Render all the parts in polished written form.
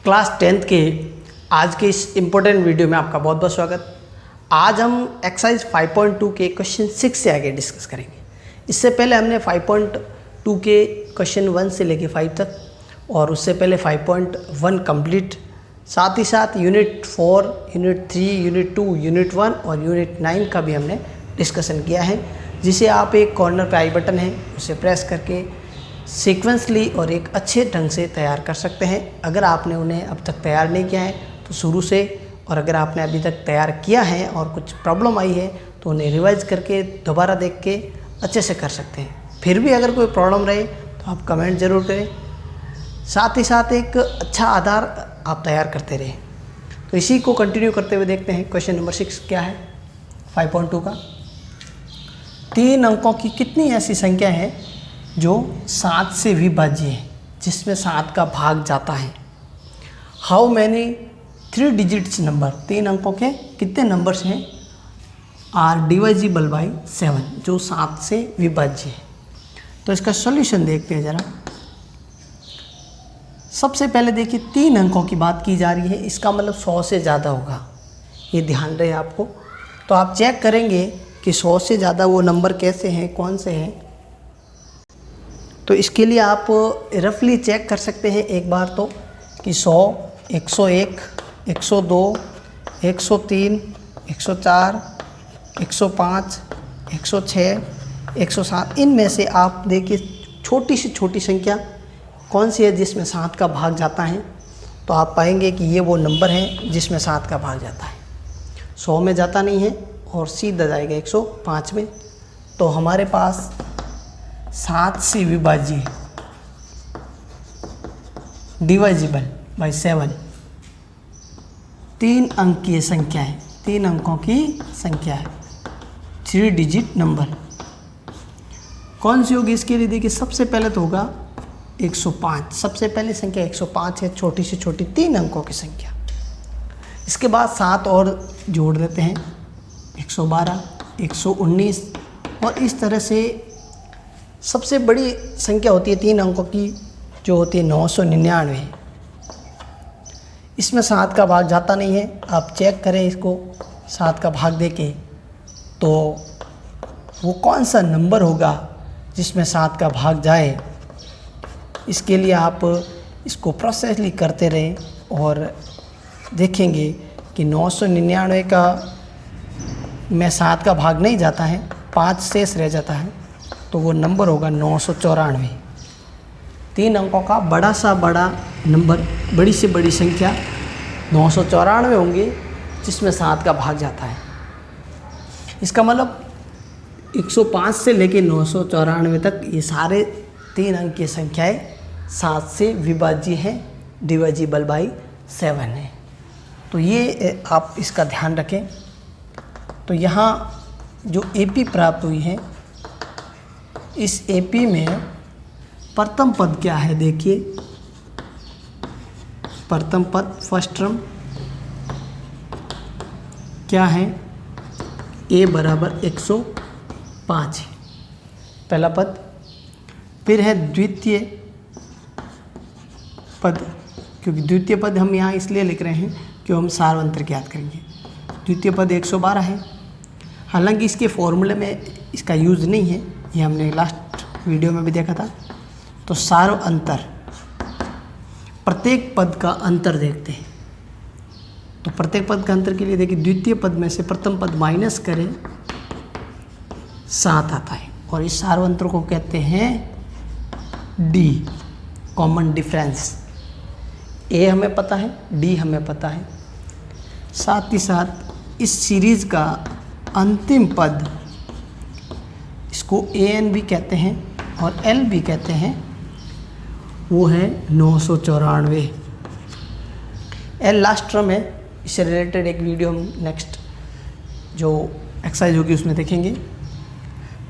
Class 10th के आज के इस इम्पोर्टेंट वीडियो में आपका बहुत बहुत स्वागत। आज हम एक्सरसाइज 5.2 के क्वेश्चन 6 से आगे डिस्कस करेंगे। इससे पहले हमने 5.2 के क्वेश्चन 1 से लेके 5 तक और उससे पहले 5.1 कंप्लीट, साथ ही साथ यूनिट 4, यूनिट 3, यूनिट 2, यूनिट 1 और यूनिट 9 का भी हमने डिस्कशन किया है, जिसे आप एक कॉर्नर पे आई बटन है उसे प्रेस करके सीक्वेंसली और एक अच्छे ढंग से तैयार कर सकते हैं। अगर आपने उन्हें अब तक तैयार नहीं किया है तो शुरू से, और अगर आपने अभी तक तैयार किया है और कुछ प्रॉब्लम आई है तो उन्हें रिवाइज करके दोबारा देख के अच्छे से कर सकते हैं। फिर भी अगर कोई प्रॉब्लम रहे तो आप कमेंट ज़रूर करें, साथ ही साथ एक अच्छा आधार आप तैयार करते रहें। तो इसी को कंटिन्यू करते हुए देखते हैं क्वेश्चन नंबर 6 क्या है 5.2 का। 3 अंकों की कितनी ऐसी संख्या है जो 7 से विभाज्य है जिसमें 7 का भाग जाता है। हाउ मैनी 3 डिजिट्स नंबर, 3 अंकों के कितने नंबर्स हैं आर डिवाइजिबल बाई 7 जो 7 से विभाज्य है। तो इसका सॉल्यूशन देखते हैं ज़रा। सबसे पहले देखिए 3 अंकों की बात की जा रही है, इसका मतलब 100 से ज़्यादा होगा, ये ध्यान रहे आपको। तो आप चेक करेंगे कि 100 से ज़्यादा वो नंबर कैसे हैं, कौन से हैं। तो इसके लिए आप रफली चेक कर सकते हैं एक बार तो कि 100, 101, 102, 103, 104, 105, 106, 107, इनमें से आप देखिए छोटी से छोटी संख्या कौन सी है जिसमें 7 का भाग जाता है। तो आप पाएंगे कि ये वो नंबर है जिसमें 7 का भाग जाता है। 100 में जाता नहीं है और सीधा जाएगा 105 में। तो हमारे पास 7 से विभाज्य है, डिवाइजिबल बाई 7, 3 अंक की संख्या है, 3 अंकों की संख्या है, 3 डिजिट नंबर। कौन सी होगी इसके लिए? देखिए सबसे पहले तो होगा 105, सबसे पहली संख्या 105 है, छोटी से छोटी 3 अंकों की संख्या। इसके बाद 7 और जोड़ देते हैं, 112, 119 और इस तरह से सबसे बड़ी संख्या होती है 3 अंकों की जो होती है 999। इसमें 7 का भाग जाता नहीं है। आप चेक करें इसको 7 का भाग देके, तो वो कौन सा नंबर होगा जिसमें 7 का भाग जाए। इसके लिए आप इसको प्रोसेसली करते रहें और देखेंगे कि 999 का में 7 का भाग नहीं जाता है, 5 शेष रह जाता है, तो वो नंबर होगा 994। 3 अंकों का बड़ा सा बड़ा नंबर, बड़ी से बड़ी संख्या 994 होंगे जिसमें 7 का भाग जाता है। इसका मतलब 105 से लेके 994 तक ये सारे 3 अंक की संख्याएं 7 से विभाज्य हैं, डिवाइजिबल बाई 7 है। तो ये आप इसका ध्यान रखें। तो यहाँ जो एपी प्राप्त हुई है, इस एपी में प्रथम पद क्या है देखिए। प्रथम पद फर्स्ट टर्म क्या है, a बराबर 105 है पहला पद। फिर है द्वितीय पद, क्योंकि द्वितीय पद हम यहाँ इसलिए लिख रहे हैं कि हम सार्वंतर ज्ञात करेंगे। द्वितीय पद 112 है, हालांकि इसके फॉर्मूले में इसका यूज़ नहीं है, ये हमने लास्ट वीडियो में भी देखा था। तो सार्व अंतर, प्रत्येक पद का अंतर देखते हैं। तो प्रत्येक पद का अंतर के लिए देखिए द्वितीय पद में से प्रथम पद माइनस करें 7 आता है, और इस सार्व अंतर को कहते हैं डी, कॉमन डिफरेंस। ए हमें पता है, डी हमें पता है। साथ ही साथ इस सीरीज़ का अंतिम पद, इसको एन भी कहते हैं और एल भी कहते हैं, वो है 994। एल लास्ट टर्म है, इससे रिलेटेड एक वीडियो हम नेक्स्ट जो एक्सरसाइज होगी उसमें देखेंगे।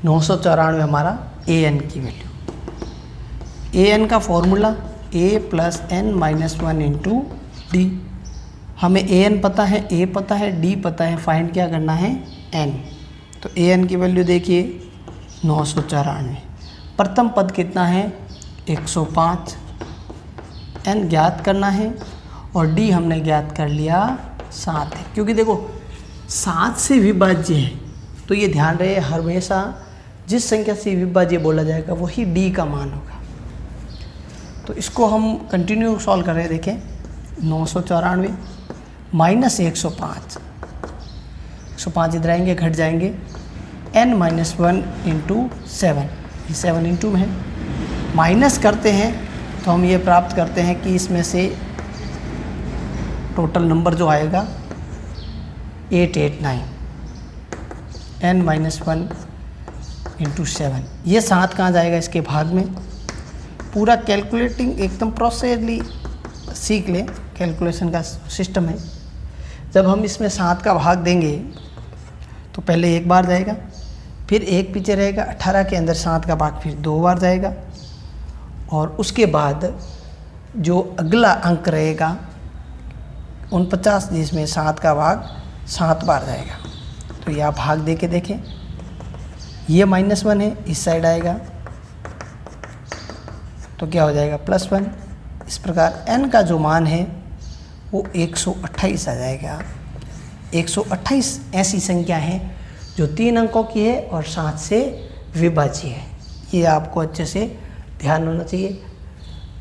994 हमारा ए एन की वैल्यू। ए एन का formula a plus n minus 1 into D. हमें ए एन पता है, ए पता है, डी पता है, फाइंड क्या करना है n। तो ए एन की वैल्यू देखिए 994। प्रथम पद कितना है 105, n ज्ञात करना है और डी हमने ज्ञात कर लिया 7 है, क्योंकि देखो 7 से विभाज्य है, तो ये ध्यान रहे हमेशा जिस संख्या से विभाज्य बोला जाएगा वही डी का मान होगा। तो इसको हम कंटिन्यू सॉल्व कर रहे हैं। देखें 994 माइनस 105, 105 इधर आएंगे, घट जाएंगे, n-1 इंटू 7, ये 7 इंटू में है, माइनस करते हैं तो हम ये प्राप्त करते हैं कि इसमें से टोटल नंबर जो आएगा 889, n-1 इंटू 7, ये 7 कहाँ जाएगा इसके भाग में। पूरा कैलकुलेटिंग एकदम प्रोसेसली सीख ले, कैलकुलेशन का सिस्टम है। जब हम इसमें 7 का भाग देंगे तो पहले एक बार जाएगा, फिर एक पीछे रहेगा, 18 के अंदर 7 का भाग फिर 2 बार जाएगा, और उसके बाद जो अगला अंक रहेगा 49 जिसमें 7 का भाग 7 बार जाएगा। तो यह भाग दे के देखें, ये -1 है, इस साइड आएगा तो क्या हो जाएगा +1। इस प्रकार n का जो मान है वो 128 आ जाएगा। 128 ऐसी संख्या है जो 3 अंकों की है और 7 से विभाज्य है। ये आपको अच्छे से ध्यान होना चाहिए।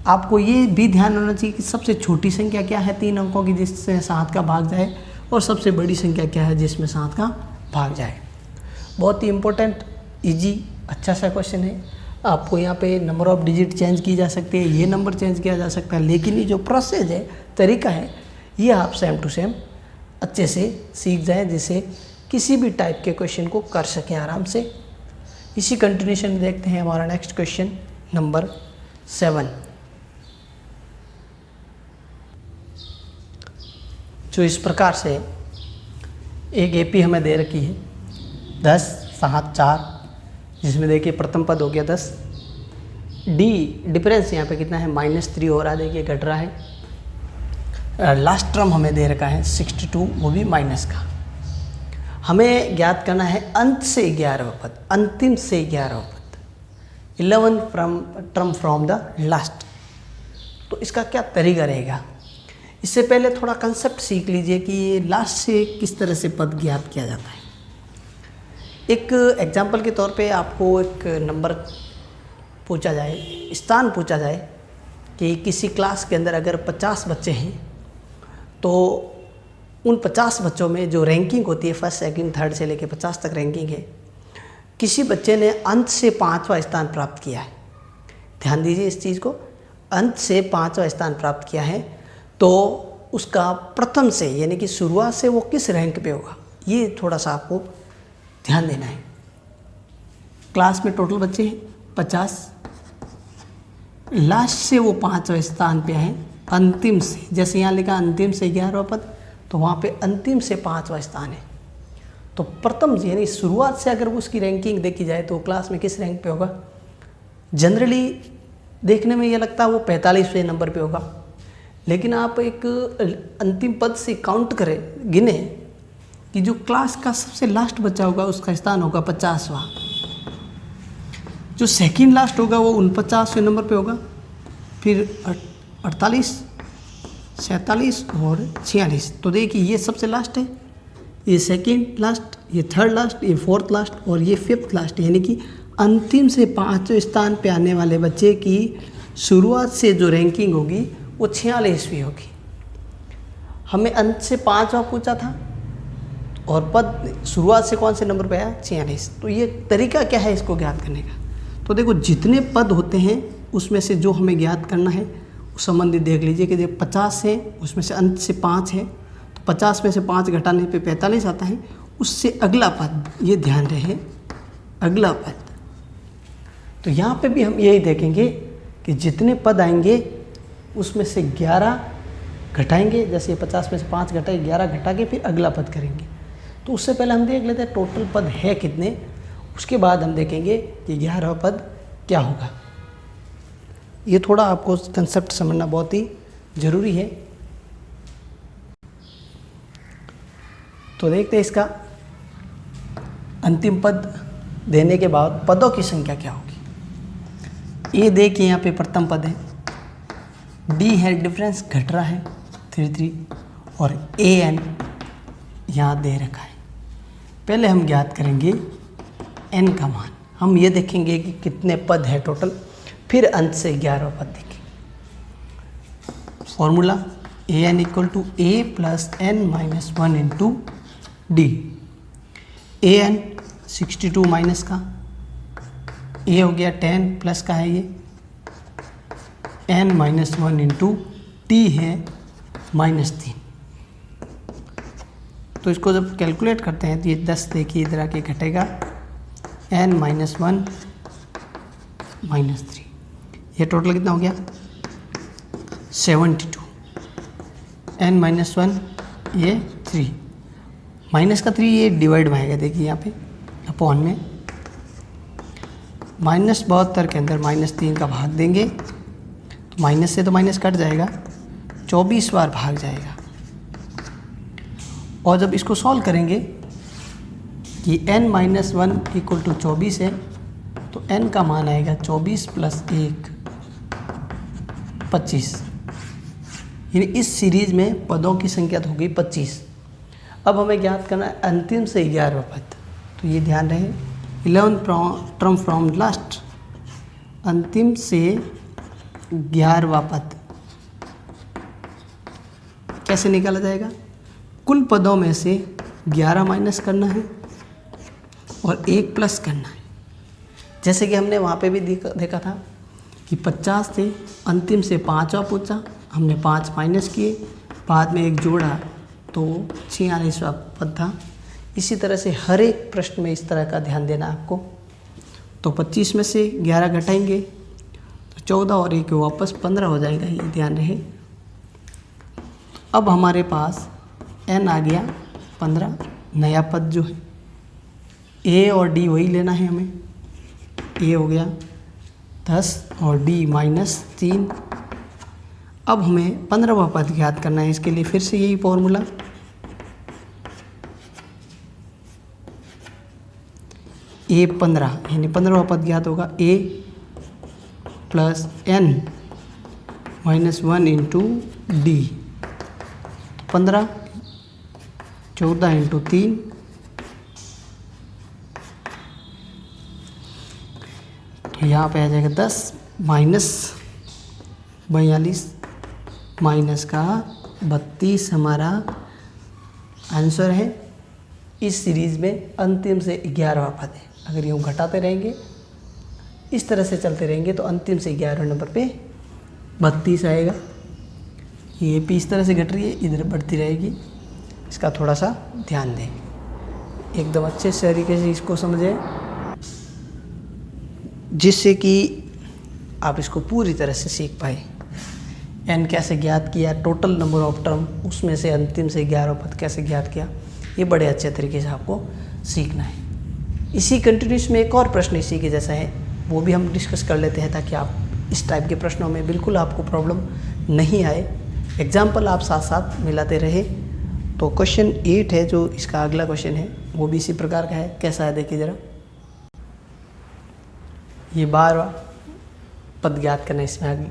आपको ये भी ध्यान होना चाहिए कि सबसे छोटी संख्या क्या है 3 अंकों की जिससे 7 का भाग जाए, और सबसे बड़ी संख्या क्या है जिसमें 7 का भाग जाए। बहुत ही इम्पोर्टेंट, इजी, अच्छा सा क्वेश्चन है। आपको यहाँ पे नंबर ऑफ डिजिट चेंज की जा सकती है, ये नंबर चेंज किया जा सकता है, लेकिन ये जो प्रोसेस है, तरीका है, ये आप सेम टू सेम अच्छे से सीख जाएं, जिससे किसी भी टाइप के क्वेश्चन को कर सकें आराम से। इसी कंटिन्यूशन में देखते हैं हमारा नेक्स्ट क्वेश्चन नंबर 7, जो इस प्रकार से एक एपी हमें दे रखी है 10, 7, 4, जिसमें देखिए प्रथम पद हो गया 10, डी डिफरेंस यहाँ पे कितना है -3 हो रहा है, देखिए घट रहा है। लास्ट टर्म हमें दे रखा है 62, वो भी माइनस का। हमें ज्ञात करना है अंत से 11वां पद, अंतिम से 11वां पद, 11 टर्म फ्रॉम द लास्ट। तो इसका क्या तरीका रहेगा, इससे पहले थोड़ा कंसेप्ट सीख लीजिए कि ये लास्ट से किस तरह से पद ज्ञात किया जाता है। एक एग्जाम्पल के तौर पे आपको एक नंबर पूछा जाए, स्थान पूछा जाए कि किसी क्लास के अंदर अगर 50 बच्चे हैं तो उन 50 बच्चों में जो रैंकिंग होती है, फर्स्ट, सेकंड, थर्ड से लेकर 50 तक रैंकिंग है, किसी बच्चे ने अंत से 5वां स्थान प्राप्त किया है। ध्यान दीजिए इस चीज़ को, अंत से 5वां स्थान प्राप्त किया है तो उसका प्रथम से यानी कि शुरुआत से वो किस रैंक पे होगा, ये थोड़ा सा आपको ध्यान देना है। क्लास में टोटल बच्चे हैं 50, लास्ट से वो 5वें स्थान पे है, अंतिम से, जैसे यहाँ लिखा अंतिम से 11वां पद, तो वहाँ पे अंतिम से 5वां स्थान है। तो प्रथम यानी शुरुआत से अगर उसकी रैंकिंग देखी जाए तो क्लास में किस रैंक पे होगा। जनरली देखने में ये लगता है वो 45वें नंबर पे होगा, लेकिन आप एक अंतिम पद से काउंट करें, गिने कि जो क्लास का सबसे लास्ट बच्चा होगा उसका स्थान होगा 50वां, जो सेकंड लास्ट होगा वो 49वें नंबर पे होगा, फिर 48, 47 और 46। तो देखिए ये सबसे लास्ट है, ये सेकंड लास्ट, ये थर्ड लास्ट, ये फोर्थ लास्ट और ये फिफ्थ लास्ट, यानी कि अंतिम से 5वें स्थान पे आने वाले बच्चे की शुरुआत से जो रैंकिंग होगी वो 46वीं होगी। हमें अंत से 5वां पूछा था और पद शुरुआत से कौन से नंबर पे आया 46। तो ये तरीका क्या है इसको ज्ञात करने का। तो देखो जितने पद होते हैं उसमें से जो हमें ज्ञात करना है उस संबंधित देख लीजिए कि जब 50 है उसमें से अंत से 5 है तो 50 में से 5 घटाने पे 45 आता है। उससे अगला पद, ये ध्यान रहे, अगला पद। तो यहाँ पे भी हम यही देखेंगे कि जितने पद आएंगे उसमें से 11 घटाएंगे, जैसे 50 में से 5 घटाए, 11 घटा के फिर अगला पद करेंगे। तो उससे पहले हम देख लेते हैं टोटल पद है कितने, उसके बाद हम देखेंगे कि 11वां पद क्या होगा। ये थोड़ा आपको कंसेप्ट समझना बहुत ही ज़रूरी है। तो देखते हैं इसका अंतिम पद देने के बाद पदों की संख्या क्या होगी। ये देखिए यहाँ पे प्रथम पद है, डी है, डिफरेंस घट रहा है, 33 और an यहाँ दे रखा है। पहले हम ज्ञात करेंगे n का मान। हम ये देखेंगे कि कितने पद है टोटल, फिर अंत से 11वां पद देखेंगे। Formula an equal to a plus n minus 1 into d. an 62 minus का, a हो गया 10 प्लस का है ये, n माइनस 1 इंटू टी है -3। तो इसको जब कैलकुलेट करते हैं तो ये 10 देखिए इधर आके घटेगा, n माइनस 1 -3, ये टोटल कितना हो गया 72। n माइनस 1 ये 3, माइनस का 3 ये डिवाइड में आएगा, देखिए यहाँ पे अपॉन में -72 के अंदर -3 का भाग देंगे तो माइनस से तो माइनस कट जाएगा, 24 बार भाग जाएगा। और जब इसको सॉल्व करेंगे कि n माइनस 1 इक्वल टू 24 है तो n का मान आएगा 24 प्लस 1 25, यानी इस सीरीज में पदों की संख्या तो हो गई 25। अब हमें ज्ञात करना है अंतिम से 11वां पद, तो ये ध्यान रहे 11th टर्म फ्रॉम लास्ट, अंतिम से 11वां पद कैसे निकाला जाएगा? कुल पदों में से 11 माइनस करना है और 1 प्लस करना है। जैसे कि हमने वहाँ पे भी देखा था कि 50 से अंतिम से 5वां पूछा, हमने 5 माइनस किए, बाद में 1 जोड़ा तो 46वां पद था। इसी तरह से हर एक प्रश्न में इस तरह का ध्यान देना आपको। तो 25 में से 11 घटाएंगे तो 14 और 1 वापस 15 हो जाएगा, ये ध्यान रहे। अब हमारे पास n आ गया 15, नया पद जो है a और d वही लेना है हमें। a हो गया 10 और d -3। अब हमें 15वां पद ज्ञात करना है, इसके लिए फिर से यही फॉर्मूला, a 15 यानी 15वां पद ज्ञात होगा a plus n minus 1 into D. 15 14 into 3 तो यहाँ पे आ जाएगा 10 माइनस 42 माइनस का 32 हमारा आंसर है। इस सीरीज़ में अंतिम से 11वां पद है। अगर यूँ घटाते रहेंगे, इस तरह से चलते रहेंगे तो अंतिम से 11वें नंबर पे 32 आएगा। ये पी इस तरह से घट रही है, इधर बढ़ती रहेगी, इसका थोड़ा सा ध्यान दें, एकदम अच्छे तरीके से इसको समझें, जिससे कि आप इसको पूरी तरह से सीख पाए। n कैसे ज्ञात किया, टोटल नंबर ऑफ टर्म, उसमें से अंतिम से 11वां पद कैसे ज्ञात किया, ये बड़े अच्छे तरीके से आपको सीखना है। इसी कंटिन्यूस में एक और प्रश्न इसी के जैसा है, वो भी हम डिस्कस कर लेते हैं ताकि आप इस टाइप के प्रश्नों में बिल्कुल आपको प्रॉब्लम नहीं आए। एग्जाम्पल आप साथ साथ मिलाते रहे। तो क्वेश्चन 8 है जो इसका अगला क्वेश्चन है, वो भी इसी प्रकार का है। कैसा है देखिए ज़रा, ये 12वां पद ज्ञात करना है इसमें। अगला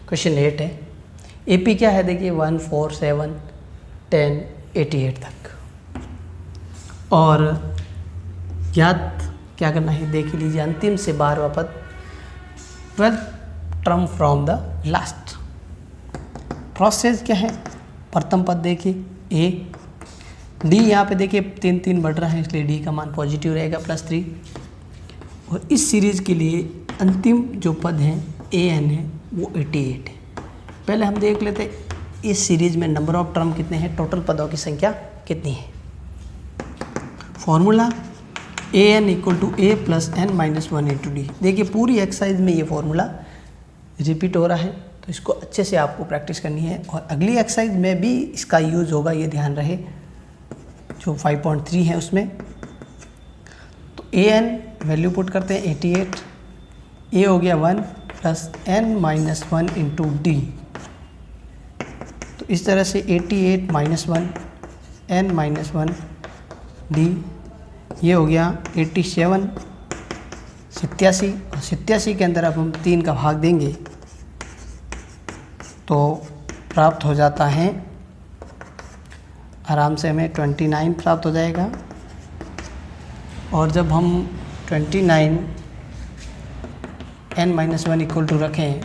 क्वेश्चन 8 है, एपी क्या है देखिए 1 4 7 10 88 तक, और ज्ञात क्या करना है देख लीजिए, अंतिम से 12वां पद 12th term from the last. Process क्या है, प्रथम पद देखिए ए, डी यहाँ पे देखिए 3 3 बढ़ रहा है, इसलिए डी का मान पॉजिटिव रहेगा +3। और इस सीरीज़ के लिए अंतिम जो पद है ए एन है वो 88 है। पहले हम देख लेते हैं इस सीरीज़ में नंबर ऑफ टर्म कितने हैं, टोटल पदों की संख्या कितनी है। Formula a n equal to a plus n minus 1 into d. देखिए पूरी एक्सरसाइज में ये फॉर्मूला रिपीट हो रहा है, तो इसको अच्छे से आपको प्रैक्टिस करनी है। और अगली एक्सरसाइज में भी इसका यूज़ होगा, ये ध्यान रहे, जो 5.3 है उसमें। तो ए एन वैल्यू पुट करते हैं 88, ए हो गया 1 plus n minus 1 into d. तो इस तरह से 88 माइनस 1 एन माइनस 1 डी, ये हो गया 87 87, और 87 के अंदर अब हम 3 का भाग देंगे तो प्राप्त हो जाता है, आराम से हमें 29 प्राप्त हो जाएगा। और जब हम 29 n-1 इक्वल टू रखें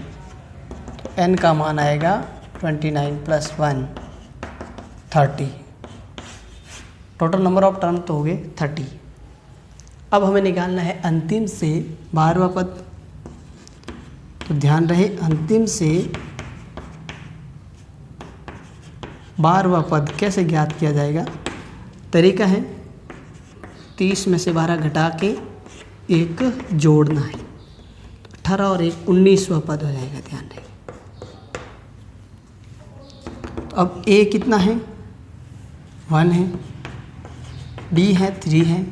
तो n का मान आएगा 29 + 1 30। टोटल नंबर ऑफ टर्म तो हो गए 30। अब हमें निकालना है अंतिम से 12वां पद। तो ध्यान रहे, अंतिम से 12वां पद कैसे ज्ञात किया जाएगा। तरीका है 30 में से 12 घटा के एक जोड़ना है। 18 और 1 19वां पद हो जाएगा। ध्यान रहे, तो अब a कितना है, 1 है, d है 3 है,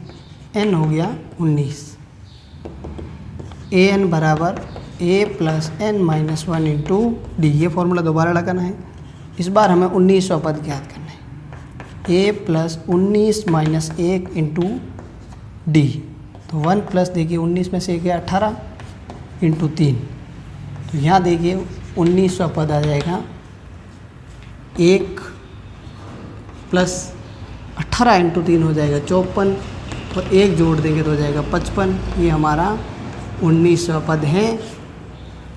n हो गया 19। an बराबर a + n-1 इंटू डी। ये फॉर्मूला दोबारा लगाना है। इस बार हमें 19वां पद ज्ञात करना है। a + 19 - 1 into d. तो 1 प्लस देखिए 19 में से गया 18 इंटू 3। तो यहाँ देखिए 19वां पद आ जाएगा 1 + 18 इंटू 3 हो जाएगा 54, और 1 जोड़ देंगे तो हो जाएगा 55। ये हमारा 19वां पद है,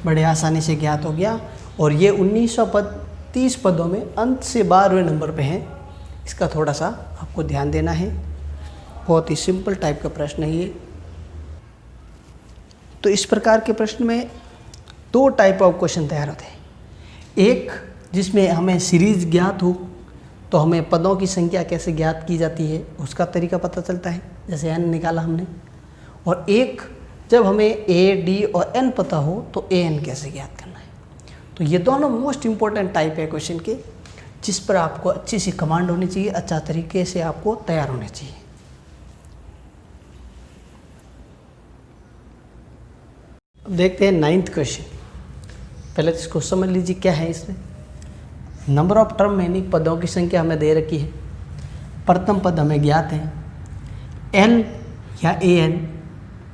बड़े आसानी से ज्ञात हो गया। और ये 19वां पद 30 पदों में अंत से 12वें नंबर पे है। इसका थोड़ा सा आपको ध्यान देना है। बहुत ही सिंपल टाइप का प्रश्न है ये। तो इस प्रकार के प्रश्न में 2 टाइप ऑफ क्वेश्चन तैयार होते हैं। एक जिसमें हमें सीरीज ज्ञात हो तो हमें पदों की संख्या कैसे ज्ञात की जाती है उसका तरीका पता चलता है, जैसे n निकाला हमने। और एक जब हमें a, d और n पता हो तो an कैसे ज्ञात करना है। तो ये दोनों मोस्ट इम्पोर्टेंट टाइप है क्वेश्चन के, जिस पर आपको अच्छी सी कमांड होनी चाहिए, अच्छा तरीके से आपको तैयार होने चाहिए। अब देखते हैं 9th क्वेश्चन। पहले तो इसको समझ लीजिए क्या है इसमें। नंबर ऑफ टर्म यानी पदों की संख्या हमें दे रखी है। प्रथम पद हमें ज्ञात है n या an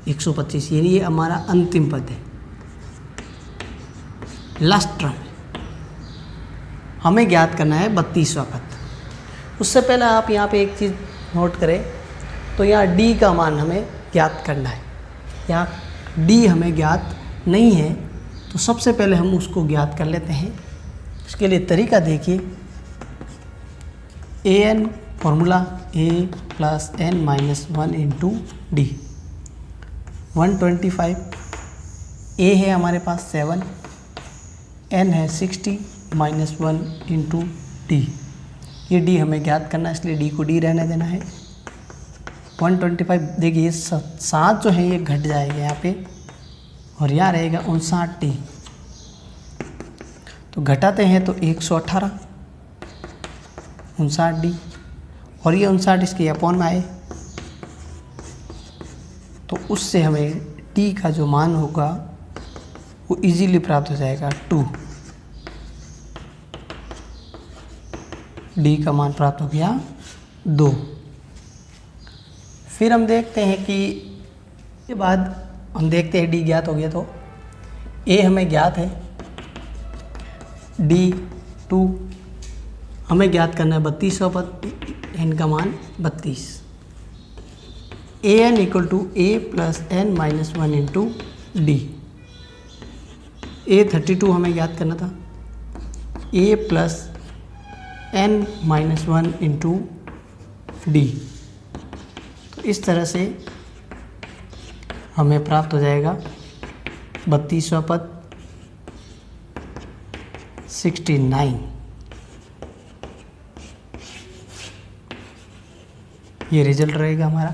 125, यानी ये हमारा अंतिम पद है, लास्ट टर्म। हमें ज्ञात करना है 32वां पद। उससे पहले आप यहाँ पे एक चीज़ नोट करें, तो यहाँ d का मान हमें ज्ञात करना है। यहाँ d हमें ज्ञात नहीं है, तो सबसे पहले हम उसको ज्ञात कर लेते हैं। उसके लिए तरीका देखिए, an formula a + n-1 into D. 125, a है हमारे पास 7, n है 60 - 1 इंटू डी। ये d हमें ज्ञात करना है, इसलिए d को d रहने देना है। 125 देखिए ये 7 जो है ये घट जाएगा यहाँ पे, और यहाँ रहेगा 59t। तो घटाते हैं तो 118 59d, और ये 59 इसके अपॉन में आए, तो उससे हमें t का जो मान होगा वो इजीली प्राप्त हो जाएगा 2। d का मान प्राप्त हो गया 2। फिर हम देखते हैं कि इसके बाद हम देखते हैं d ज्ञात हो गया, तो a हमें ज्ञात है, d 2 हमें ज्ञात करना है 32वां पद, n का मान 32। an = a + n-1 into D. a 32 हमें ज्ञात करना था, a + n-1 इंटू डी। तो इस तरह से हमें प्राप्त हो जाएगा 32वां पद 69। ये रिजल्ट रहेगा हमारा।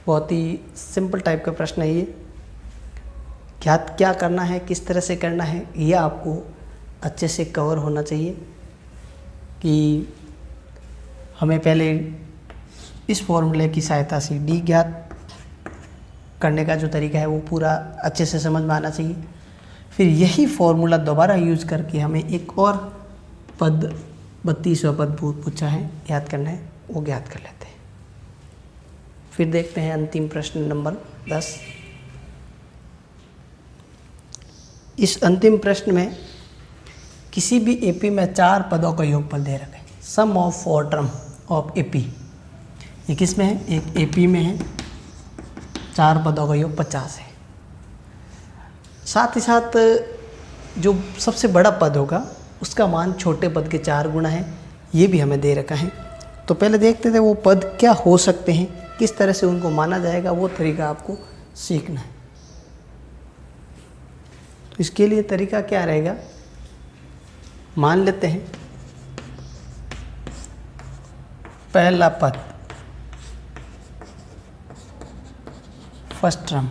बहुत ही सिंपल टाइप का प्रश्न है ये। क्या करना है, किस तरह से करना है, ये आपको अच्छे से कवर होना चाहिए। कि हमें पहले इस फॉर्मूले की सहायता से डी ज्ञात करने का जो तरीका है वो पूरा अच्छे से समझ में आना चाहिए। फिर यही फॉर्मूला दोबारा यूज़ करके हमें एक और पद 32वां पद पूछा है, याद करना है, वो ज्ञात कर लेते हैं। फिर देखते हैं अंतिम प्रश्न नंबर 10। इस अंतिम प्रश्न में किसी भी एपी में 4 पदों का योगफल दे रखा है, सम ऑफ 4 टर्म ऑफ एपी, ये किस में है, एक एपी में है, 4 पदों का योग 50 है। साथ ही साथ जो सबसे बड़ा पद होगा उसका मान छोटे पद के 4 गुना है, ये भी हमें दे रखा है। तो पहले देखते थे वो पद क्या हो सकते हैं, किस तरह से उनको माना जाएगा, वो तरीका आपको सीखना है। तो इसके लिए तरीका क्या रहेगा, मान लेते हैं पहला पद फर्स्ट टर्म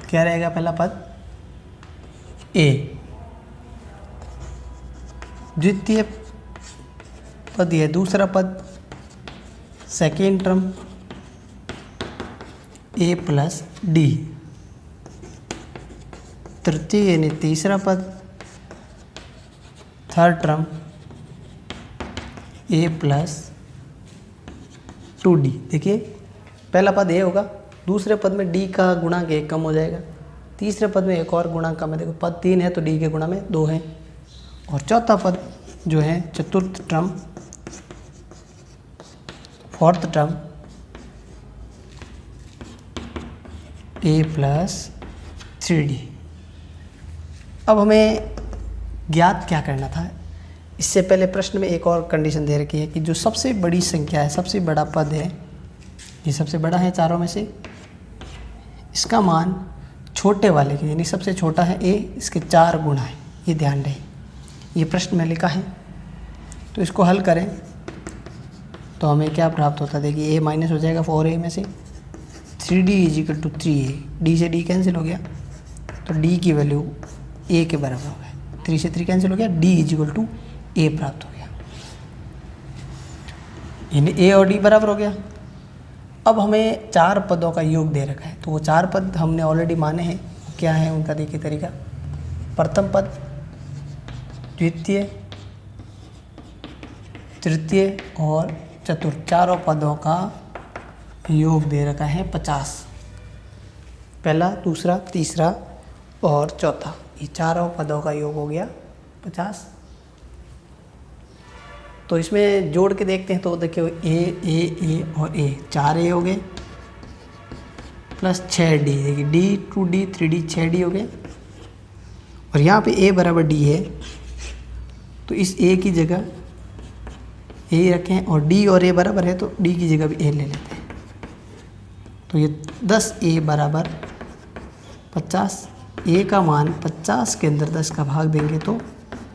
क्या रहेगा, पहला पद ए, द्वितीय पद है दूसरा पद सेकेंड टर्म ए प्लस डी, तृतीय यानी तीसरा पद थर्ड टर्म ए प्लस 2d। देखिए पहला पद ए होगा, दूसरे पद में डी का गुणांक 1 कम हो जाएगा, तीसरे पद में एक और गुणांक कम है, देखो पद 3 है तो डी के गुणा में 2 है, और चौथा पद जो है चतुर्थ टर्म फोर्थ टर्म ए प्लस 3d। अब हमें ज्ञात क्या करना था, इससे पहले प्रश्न में एक और कंडीशन दे रखी है कि जो सबसे बड़ी संख्या है, सबसे बड़ा पद है, ये सबसे बड़ा है चारों में से, इसका मान छोटे वाले के यानी सबसे छोटा है ए, इसके 4 गुना है, ये ध्यान रहे, ये प्रश्न में लिखा है। तो इसको हल करें तो हमें क्या प्राप्त होता है, देखिए ए माइनस हो जाएगा 4a में से, 3d equal to 3a, d से डी कैंसिल हो गया तो डी की वैल्यू ए के बराबर हो गया, 3 से 3 कैंसिल हो गया, डी इजिकल टू ए प्राप्त हो गया, यानी ए और डी बराबर हो गया। अब हमें 4 पदों का योग दे रखा है, तो वो 4 पद हमने ऑलरेडी माने हैं, क्या है उनका देखिए तरीका, प्रथम पद, द्वितीय, तृतीय और चतुर्थ, चारों पदों का योग दे रखा है 50, पहला दूसरा तीसरा और चौथा, ये चारों पदों का योग हो गया 50। तो इसमें जोड़ के देखते हैं तो देखिए ए और ए 4a हो गए प्लस 6d, देखिए d 2d 3d 6d हो गए, और यहाँ पे a बराबर d है तो इस a की जगह a रखें, और d और a बराबर है तो d की जगह भी a ले लेते हैं, तो ये 10a बराबर 50, a का मान 50 के अंदर 10 का भाग देंगे तो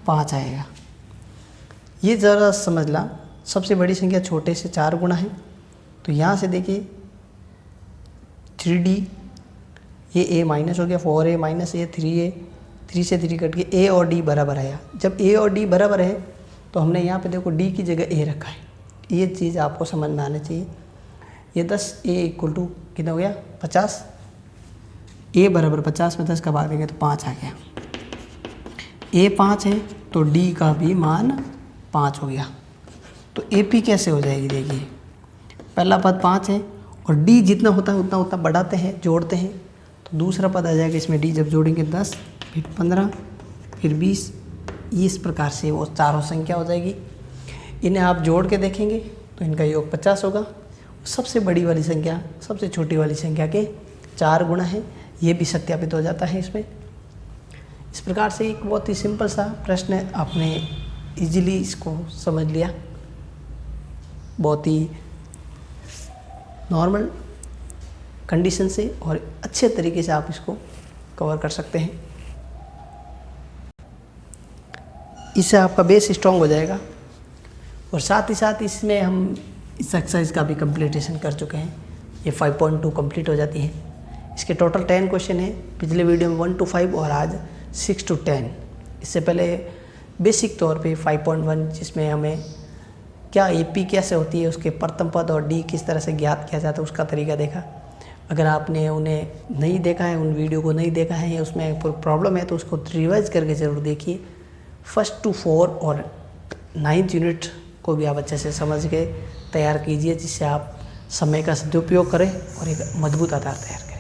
5 आएगा। ये ज़रा समझ ला, सबसे बड़ी संख्या छोटे से 4 गुना है, तो यहाँ से देखिए 3d, ये a माइनस हो गया, 4a माइनस a 3a, 3 से 3 कट के a और d बराबर आया। जब a और d बराबर है तो हमने यहाँ पे देखो d की जगह a रखा है, ये चीज़ आपको समझ में आनी चाहिए। ये 10a इक्वल टू कितना हो गया 50, a बराबर 50 में 10 का भाग देंगे तो 5 आ गया, a 5 है तो d का भी मान 5 हो गया। तो AP कैसे हो जाएगी, देखिए पहला पद 5 है और D जितना होता है उतना उतना बढ़ाते हैं, जोड़ते हैं, तो दूसरा पद आ जाएगा इसमें D जब जोड़ेंगे 10 फिर 15 फिर 20, इस प्रकार से वो चारों संख्या हो जाएगी। इन्हें आप जोड़ के देखेंगे तो इनका योग 50 होगा। सबसे बड़ी वाली संख्या सबसे छोटी वाली संख्या के 4 गुना है, ये भी सत्यापित हो जाता है इसमें। इस प्रकार से एक बहुत ही सिंपल सा प्रश्न है, आपने इजीली इसको समझ लिया, बहुत ही नॉर्मल कंडीशन से और अच्छे तरीके से आप इसको कवर कर सकते हैं। इससे आपका बेस स्ट्रॉन्ग हो जाएगा, और साथ ही साथ इसमें हम इस एक्सरसाइज का भी कंप्लीटेशन कर चुके हैं, ये 5.2 कंप्लीट हो जाती है। इसके टोटल 10 क्वेश्चन है, पिछले वीडियो में 1 to 5 और आज 6 to 10। इससे पहले बेसिक तौर पे 5.1 जिसमें हमें क्या एपी कैसे होती है, उसके प्रथम पद और डी किस तरह से ज्ञात किया जाता है उसका तरीका देखा। अगर आपने उन्हें नहीं देखा है, उन वीडियो को नहीं देखा है या उसमें प्रॉब्लम है तो उसको रिवाइज करके ज़रूर देखिए। 1st to 4 और 9th यूनिट को भी आप अच्छे से समझ के तैयार कीजिए, जिससे आप समय का सदुपयोग करें और एक मजबूत आधार तैयार करें।